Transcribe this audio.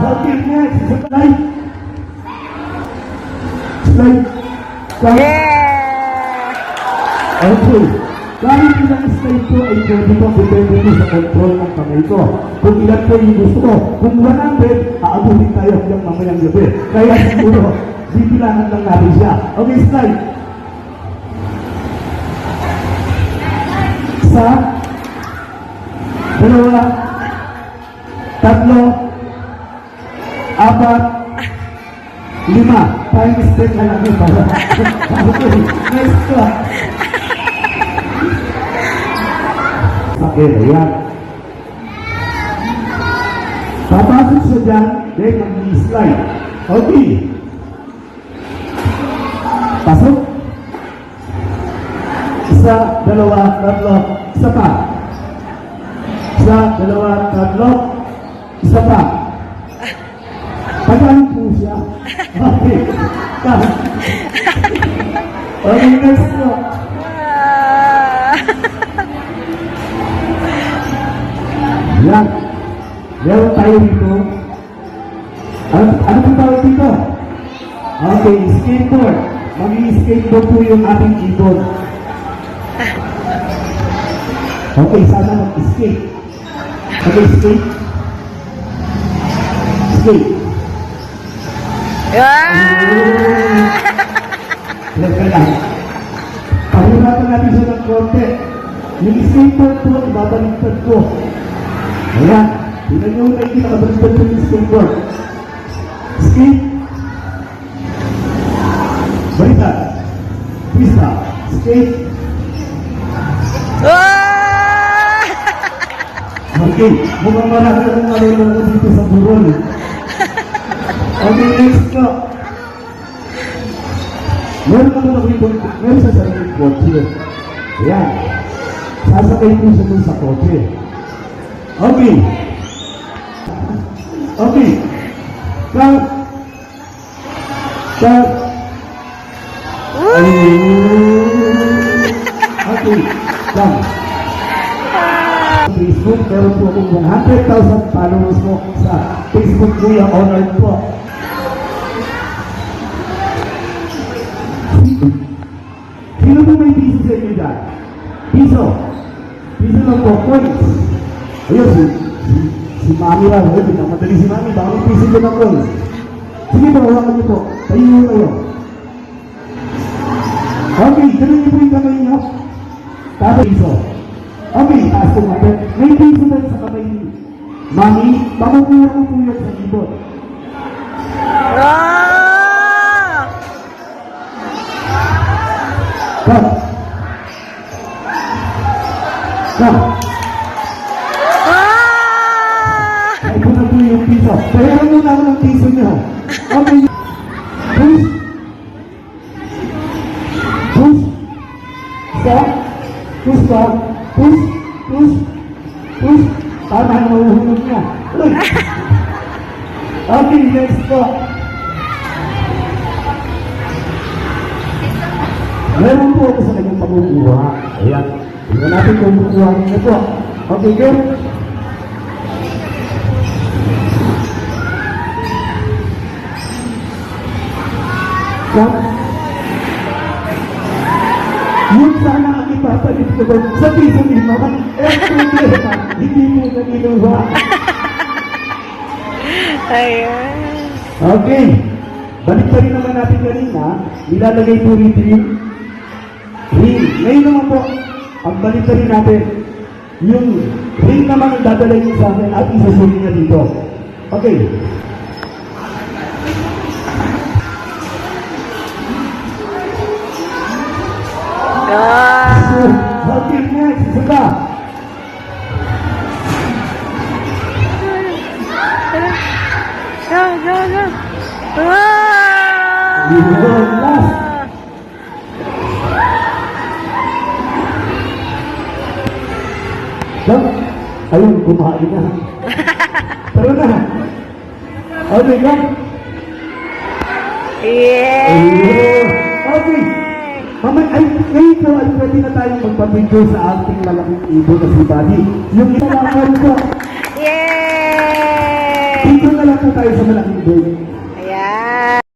Okay, next. Slide. Slide. Yeah! Okay. Kahit ilang slide ko ay pwede ko, depende ko sa control ng kamay ko. Kung ilan po yung gusto ko. Kung 100, aabutin tayo hanggang mamayang gabi. Kaya siguro, bibilangan lang natin siya. Okay, slide. Isa, dalawa, tatlo, apat, lima. Time step na natin para. Okay, next ko. Okay, ayan. Papasok siya dyan, then mag-slide. Okay. Pasok. Isa, dalawa, tatlo, isa pa. Isa, dalawa, tatlo, isa pa. Pagkain po siya. Okay. Okay, next po. Yan. Meron tayo dito. Ano pong tawag dito? Okay, skateboard. Mag-i-skateboard po yung ating keyboard. Okay, sana mag-skate. Okay, skate. Skate. Lagka lang. Pahirapan natin siya ng konti. Yung skateboard po, ibabaliktad ko. Ayan. Tingnan nyo na hindi nakabaliktad po yung skateboard. Skate. Baliktad. Pista. Skate. Okay. Mukhang marami akong marunong ko dito sa burol. Okay, next ko. Meron ako nakikita, meron sa sariling kotse. Ayan. Sasakay po siya dun sa kotse. Okay. Okay. Cut. Cut. Okay. Come. Facebook, meron po akong 100,000 followers mo sa Facebook Kuya Online po. Sino po may piso sa inyo dyan? Piso. Piso lang po, coins. Ayun, si Mami lang. Ayun, madali si Mami. Baka may piso ko ng coins. Sige po, hawakan niyo po. Tayo nyo kayo. Okay, ganun niyo po yung kamay niyo. Tapos piso. Okay, taas ko natin. May piso na sa kamay ni Mami. Pamukuha ko po yan sa keyboard. Come. Come. Ay ko na po yung piso. Pero muna ako ng piso niyo. Okay. Push. Push. Stop. Push stop. Push. Push. Push. Tama na mahuhulog niya. Okay, next po. Meron po ako sa kanyang pagkukuha. Ayan. Tingnan natin kung kukuha niya po. Okay, good. Come. Yun sana ang ipapalit ko doon sa piso ni Mama. Problema, hindi mo na ginawa. Ayan. Okay. Balik pa rin naman natin kanina. Nilalagay po rin yung ring. Ngayon naman po, ang balik pa rin natin, yung ring naman ang dadalay niyo sa akin at isasunin niya dito. Okay. Okay, next. Isa pa. Last. Ayun, kumain na. Tara na. Okay, go. Yeah! Okay. Ay, ngayon po ay pwede na tayong magpapinto sa ating malaking ibon na si Buddy. Yung isa lang po. Yeah! Picture na lang po tayo sa malaking bird. Ayan.